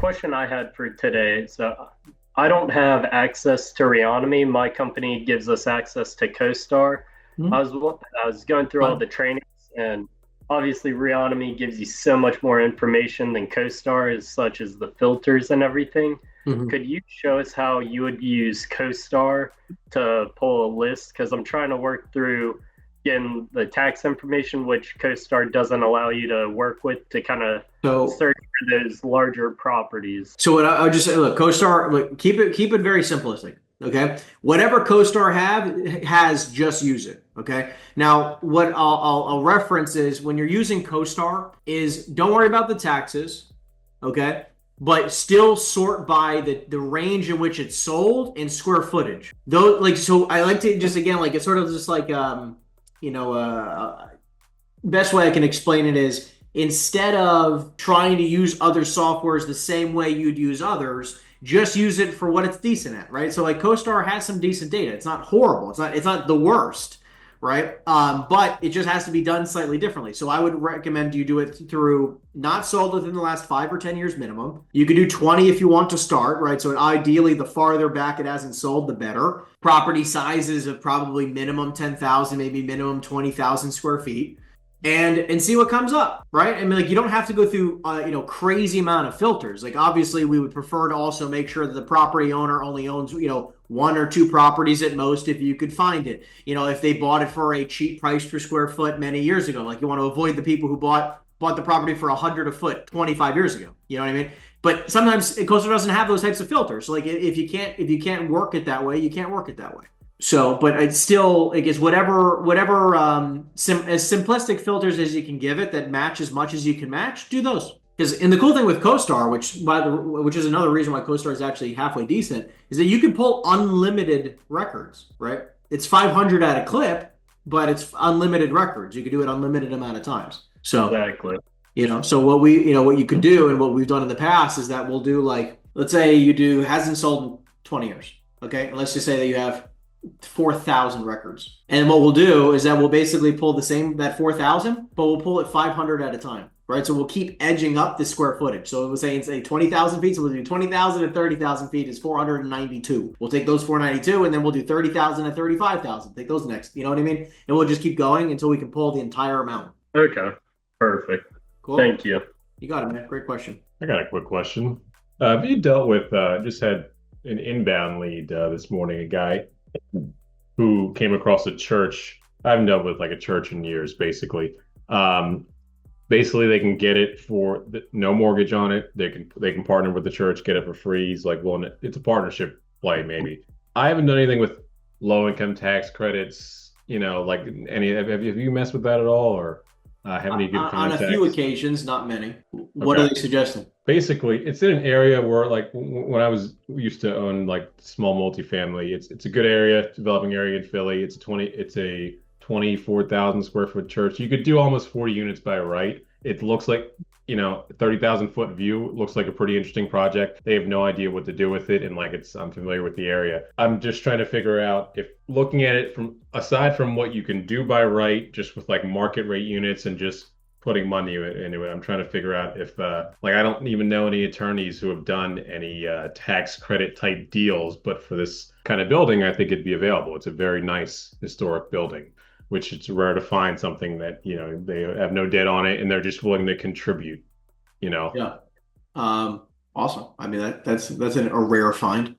question I had for today. So I don't have access to Reonomy. My company gives us access to CoStar. Hmm. I was going through all Fine. the trainings, and obviously Reonomy gives you so much more information than CoStar, as such as the filters and everything. Mhm. Could you show us how you would use CoStar to pull a list? Because I'm trying to work through getting the tax information, which CoStar doesn't allow you to work with to kind of So, search for those larger properties. so what I would just say, look, CoStar, look, keep it very simplistic. Okay, whatever CoStar has, just use it. Okay. Now, what I'll reference is when you're using CoStar, is don't worry about the taxes. Okay. But still sort by the range in which it's sold and square footage. Though, like, so I like to just again, like, it's sort of just like, you know, best way I can explain it is instead of trying to use other softwares the same way you'd use others, just use it for what it's decent at, right? So like CoStar has some decent data. It's not horrible. It's not the worst, right? But it just has to be done slightly differently. So I would recommend you do it through not sold within the last 5 or 10 years minimum. You could do 20 if you want to start, right? So ideally, the farther back it hasn't sold, the better. Property sizes of probably minimum 10,000, maybe minimum 20,000 square feet and see what comes up, right? I mean, like you don't have to go through crazy amount of filters. Like obviously, we would prefer to also make sure that the property owner only owns one or two properties at most if you could find it. If they bought it for a cheap price per square foot many years ago, like you want to avoid the people who bought the property for 100 a foot 25 years ago. You know what I mean? But sometimes CoStar doesn't have those types of filters. So like if you can't work it that way, you can't work it that way. So, but it's still, I guess, whatever as simplistic filters as you can give it that match as much as you can match, do those. Because and the cool thing with CoStar, which is another reason why CoStar is actually halfway decent, is that you can pull unlimited records, right? It's 500 at a clip, but it's unlimited records. You can do it unlimited amount of times. So, Exactly. so what you could do and what we've done in the past is that we'll do like, let's say you do hasn't sold in 20 years. Okay. And let's just say that you have 4,000 records. And what we'll do is that we'll basically pull the same, that 4,000, but we'll pull it 500 at a time, right? So we'll keep edging up the square footage. So we'll say 20,000 feet. So we'll do 20,000 and 30,000 feet is 492. We'll take those 492 and then we'll do 30,000 and 35,000. Take those next. You know what I mean? And we'll just keep going until we can pull the entire amount. Okay. Perfect. Cool. Thank you. You got it, man. Great question. I got a quick question. Have you dealt with, just had an inbound lead this morning, a guy who came across a church. I haven't dealt with like a church in years, basically. Basically, they can get it for no mortgage on it. They can partner with the church, get it for free. He's like, well, it's a partnership play, maybe. I haven't done anything with low income tax credits. Like have you messed with that at all, or have any good On a few contacts? occasions, not many. What are Okay. they suggesting? Basically, it's in an area where, like, when I was used to own like small multifamily, it's a good area, developing area in Philly. It's a 24,000 square foot church. You could do almost 40 units by right. It looks like 30,000 foot view looks like a pretty interesting project. They have no idea what to do with it, and like I'm familiar with the area. I'm just trying to figure out if looking at it from aside from what you can do by right, just with like market rate units and just putting money into it. I'm trying to figure out if, like, I don't even know any attorneys who have done any tax credit type deals, but for this kind of building, I think it'd be available. It's a very nice historic building, which it's rare to find something that, they have no debt on it and they're just willing to contribute. Yeah. Awesome. I mean, that's a rare find.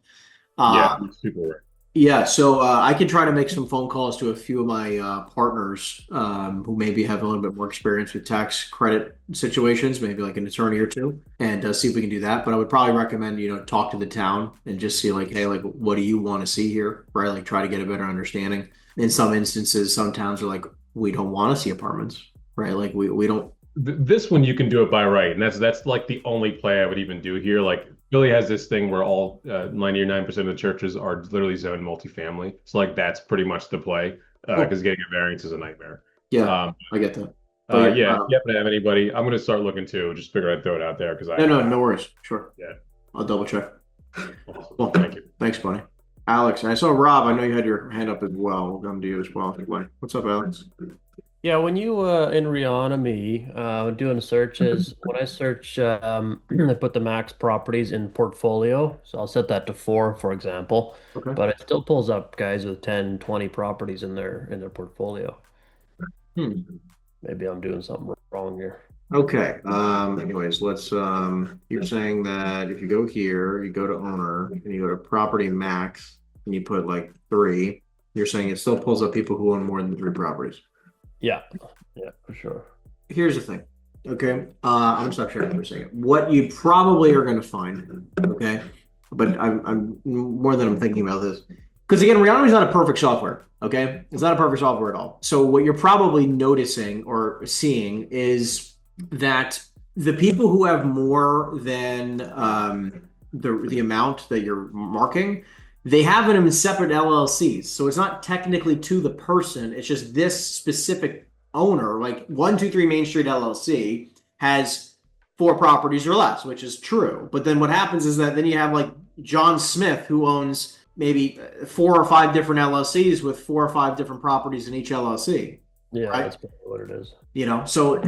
Yeah, Um, super rare. Yeah, so I can try to make some phone calls to a few of my partners who maybe have a little bit more experience with tax credit situations, maybe like an attorney or two, and see if we can do that. But I would probably recommend, talk to the town and just see like, hey, like, what do you want to see here, right? Like, try to get a better understanding. In some instances, some towns are like, we don't want to see apartments, right? Like, we don't. This one you can do it by right, and that's like the only play I would even do here. Like Philly has this thing where all 99% of the churches are literally zoned multifamily. So like that's pretty much the play Cool. because getting a variance is a nightmare. Yeah, Um, I get that. But yeah, yeah, if you happen to have anybody, I'm gonna start looking too. Just figure I'd throw it out there because no, no, no worries. Sure, yeah. I'll double check. Awesome. Well, Thank you. thanks, buddy. Alex, I saw Rob. I know you had your hand up as well. We'll come to you as well. Anyway, what's up, Alex? Yeah, when you in Reonomy doing searches, when I search, I put the max properties in portfolio. So I'll set that to 4, for example, Okay. but it still pulls up guys with 10, 20 properties in their portfolio. Hmm. Maybe I'm doing something wrong here. Okay. Anyways, let's you're saying that if you go here, you go to owner and you go to property max and you put like 3, you're saying it still pulls up people who own more than 3 properties. Yeah, yeah, for sure. Here's the thing. Okay. I'm gonna stop sharing for a second. What you probably are gonna find, okay, but I'm more than I'm thinking about this. Because again, Reonomy is not a perfect software. Okay. It's not a perfect software at all. So what you're probably noticing or seeing is that the people who have more than the amount that you're marking, they have them in separate LLCs. So it's not technically to the person. It's just this specific owner, like 123 Main Street LLC, has 4 properties or less, which is true. But then what happens is that then you have like John Smith, who owns maybe 4 or 5 different LLCs with 4 or 5 different properties in each LLC. Yeah, Right? that's probably what it is. So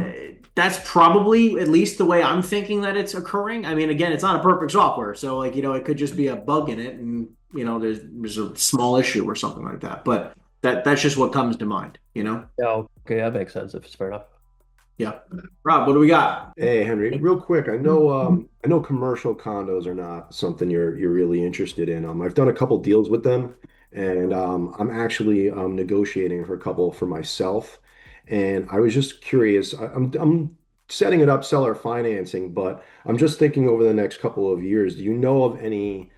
that's probably at least the way I'm thinking that it's occurring. I mean, again, it's not a perfect software, so like it could just be a bug in it, and there's a small issue or something like that. But that's just what comes to mind. Yeah, okay, that makes sense if it's fair enough. Yeah. Rob, what do we got? Hey Henry, real quick, I know commercial condos are not something you're really interested in. I've done a couple deals with them, and I'm actually negotiating for a couple for myself. And I was just curious. I'm setting it up seller financing, but I'm just thinking over the next couple of years, do you know of any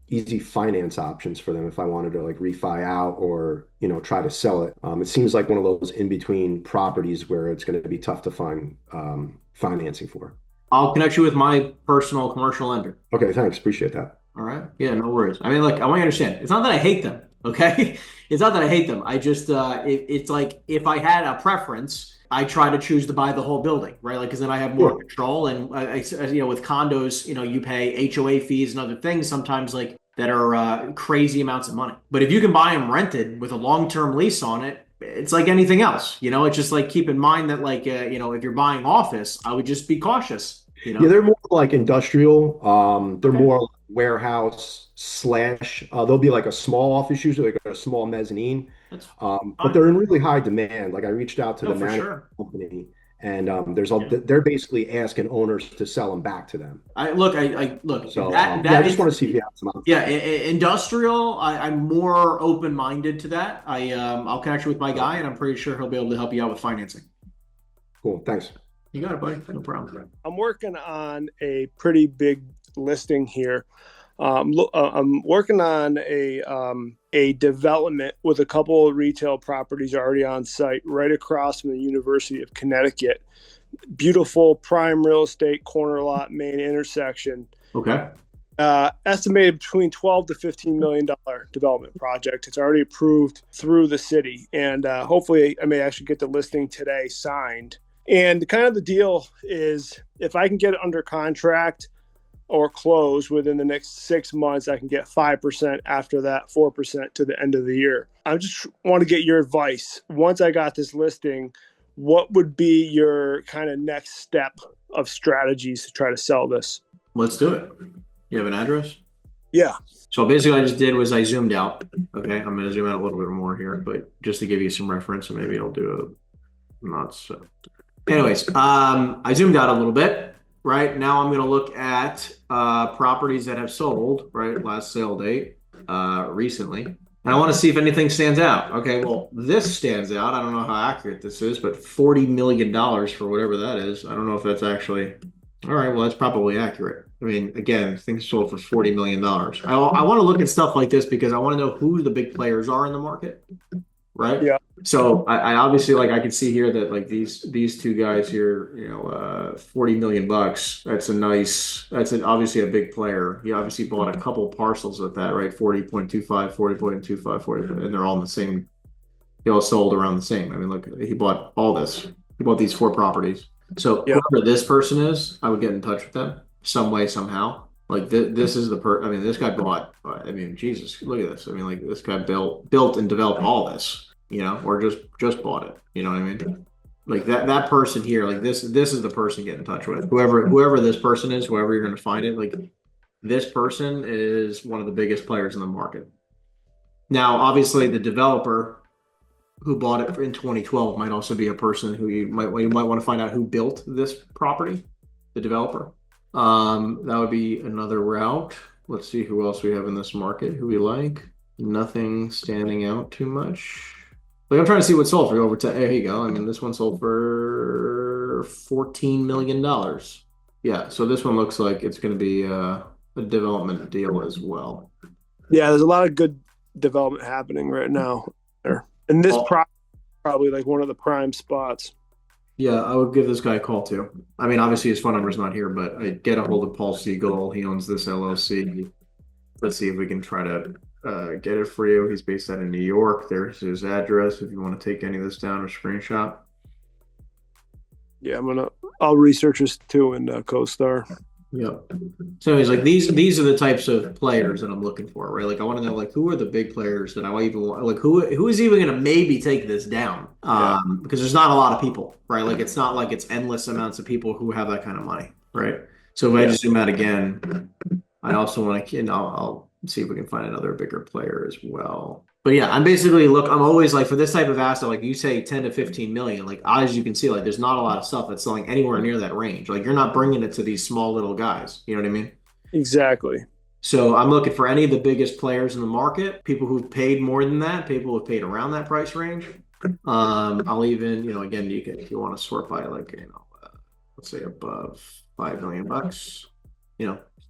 easy finance options for them if I wanted to like refi out or try to sell it? It seems like one of those in between properties where it's going to be tough to find financing for. I'll connect you with my personal commercial lender. Okay, thanks. Appreciate that. All right. Yeah, no worries. I mean, look, I want you to understand. It's not that I hate them. Okay. It's not that I hate them. I just, it's like if I had a preference, I try to choose to buy the whole building, right? Like, because then I have more Sure. control. And with condos, you pay HOA fees and other things sometimes like that are crazy amounts of money. But if you can buy them rented with a long-term lease on it, it's like anything else. It's just like keep in mind that like if you're buying office, I would just be cautious. Yeah, they're more like industrial. They're Okay. more warehouse slash. There'll be like a small office, usually like a small mezzanine. That's But fine. they're in really high demand. Like I reached out to No, the for management sure. company, and Yeah. they're basically asking owners to sell them back to them. I look So that yeah, I that just is want to see if you have some options. yeah, industrial. I'm more open-minded to that. I'll connect you with my guy, and I'm pretty sure he'll be able to help you out with financing. Cool, thanks. You got it, buddy. No problem. I'm working on a pretty big listing here. I'm working on a development with a couple of retail properties already on site right across from the University of Connecticut. Beautiful prime real estate, corner lot, main intersection. Okay. Estimated between $12 to $15 million development project. It's already approved through the city, and hopefully I may actually get the listing today signed. And kind of the deal is if I can get it under contract or close within the next 6 months, I can get 5% after that, 4% to the end of the year. I just want to get your advice. Once I got this listing, what would be your kind of next step of strategies to try to sell this? Let's do it. You have an address? Yeah. So basically, what I just did was I zoomed out. Okay, I'm going to zoom out a little bit more here, but just to give you some reference, and maybe I'll do a not so. Anyways, I zoomed out a little bit. Right now, I'm going to look at properties that have sold. Right, last sale date recently, and I want to see if anything stands out. Okay, well, this stands out. I don't know how accurate this is, but $40 million for whatever that is. I don't know if that's actually. All right, well, that's probably accurate. I mean, again, things sold for $40 million. I want to look at stuff like this because I want to know who the big players are in the market, right? Yeah. So I obviously I can see here that like these two guys here, $40 million. That's obviously a big player. He obviously bought a couple parcels with that, right? 40.25, 40.25, 40, and they're all in the same. They all sold around the same. I mean, look, he bought all this. He bought these 4 properties. So Yeah. whoever this person is, I would get in touch with them some way, somehow. Like this is I mean, this guy bought. I mean, Jesus, look at this. I mean, like this guy built and developed all this. or just bought it. You know what I mean? Like that person here, like this is the person get in touch with. Whoever this person is, whoever you're going to find it, like this person is one of the biggest players in the market. Now, obviously, the developer who bought it in 2012 might also be a person who you might want to find out who built this property, the developer. That would be another route. Let's see who else we have in this market who we like. Nothing standing out too much. Like I'm trying to see what sold for over to. There you go. I mean, this one sold for $14 million. Yeah, so this one looks like it's going to be a development deal as well. Yeah, there's a lot of good development happening right now there, and this probably like one of the prime spots. Yeah, I would give this guy a call too. I mean, obviously his phone number's not here, but I get a hold of Paul Siegel. He owns this LLC. Let's see if we can try to get it for you. He's based out in New York. There's his address if you want to take any of this down or screenshot. Yeah, I'll research this too in CoStar. Yep. So he's like, these are the types of players that I'm looking for, right? Like I want to know like who are the big players that I even want, like who is even going to maybe take this down? Because there's not a lot of people, right? Like it's not like it's endless amounts of people who have that kind of money, right? So if I just zoom out again, I also want to, I'll see if we can find another bigger player as well. But yeah, I'm always like for this type of asset, like you say 10 to 15 million, like as you can see, like there's not a lot of stuff that's selling anywhere near that range. Like you're not bringing it to these small little guys. You know what I mean? Exactly. So I'm looking for any of the biggest players in the market, people who've paid more than that, people who've paid around that price range. I'll even, again, you can, if you want to sort by like, let's say above $5 million,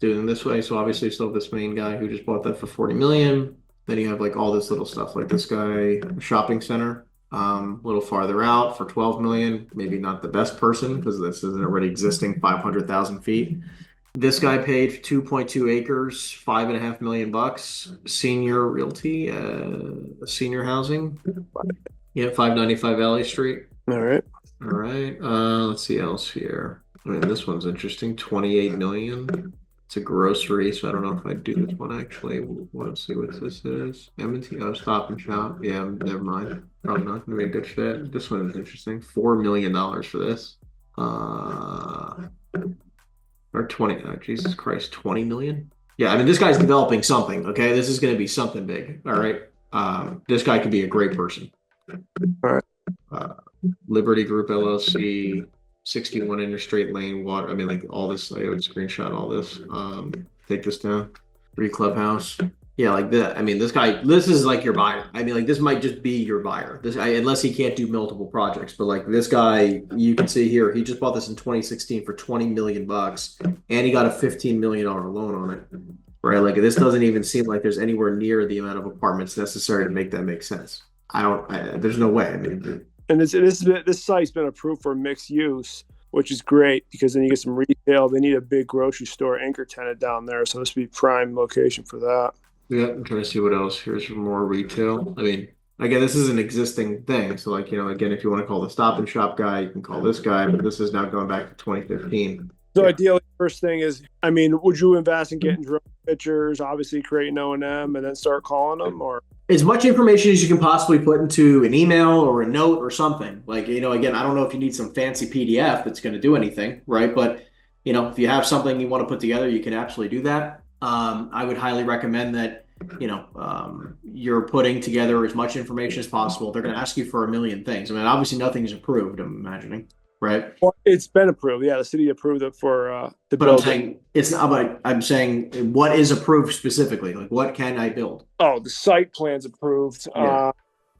doing this way. So obviously still have this main guy who just bought that for 40 million. Then you have like all this little stuff like this guy, shopping center, a little farther out for 12 million. Maybe not the best person because this is an already existing 500,000 feet. This guy paid 2.2 acres, $5.5 million. Senior Realty, senior housing. Yeah, 595 Valley Street. All right. Let's see else here. I mean, this one's interesting. 28 million. It's a grocery, so I don't know if I do this one actually. Let's see what this is. M&T, Stop and Shop. Yeah, never mind. Probably not gonna be a good fit. This one is interesting. $4 million for this. Or 20. Jesus Christ, 20 million. Yeah, I mean this guy's developing something. Okay, this is gonna be something big. All right. This guy could be a great person. All right. Liberty Group LLC. 61 Interstate Lane water. I mean, like all this. I would screenshot all this. Take this down. 3 Clubhouse. Yeah, like that. I mean, this guy. This is like your buyer. I mean, like this might just be your buyer. This guy, unless he can't do multiple projects. But like this guy, you can see here, he just bought this in 2016 for $20 million, and he got a $15 million loan on it. Right? Like this doesn't even seem like there's anywhere near the amount of apartments necessary to make that make sense. There's no way. I mean. And this site's been approved for mixed use, which is great because then you get some retail. They need a big grocery store anchor tenant down there, so this would be prime location for that. Yeah, I'm trying to see what else. Here's more retail. I mean, again, this is an existing thing. So like, again, if you want to call the Stop and Shop guy, you can call this guy, but this is now going back to 2015. So ideally, first thing is, I mean, would you invest in getting drone pictures, obviously creating O&M, and then start calling them, or? As much information as you can possibly put into an email or a note or something. Like, again, I don't know if you need some fancy PDF that's going to do anything, right? But, if you have something you want to put together, you can absolutely do that. I would highly recommend that, you're putting together as much information as possible. They're going to ask you for a million things. I mean, obviously nothing's approved, I'm imagining. Right. Well, it's been approved. Yeah, the city approved it for the but building. I'm saying it's not. But I'm saying what is approved specifically? Like what can I build? Oh, the site plan's approved. Yeah.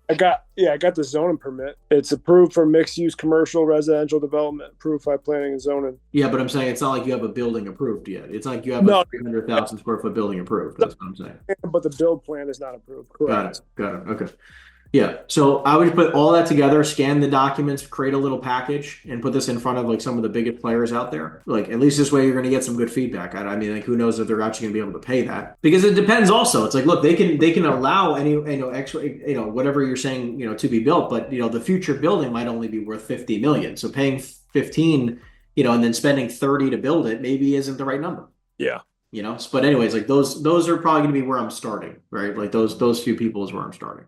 I got the zoning permit. It's approved for mixed use commercial residential development, approved by planning and zoning. Yeah, but I'm saying it's not like you have a building approved yet. It's like you have a 300,000 square foot building approved. That's what I'm saying. But the build plan is not approved. Correct. Got it. Okay. Yeah, so I would put all that together, scan the documents, create a little package, and put this in front of like some of the biggest players out there. Like at least this way, you're going to get some good feedback. I mean, like who knows if they're actually going to be able to pay that? Because it depends. Also, it's like look, they can allow any extra whatever you're saying to be built, but the future building might only be worth 50 million. So paying 15, and then spending 30 to build it maybe isn't the right number. Yeah. But anyways, like those are probably going to be where I'm starting, right? Like those few people is where I'm starting.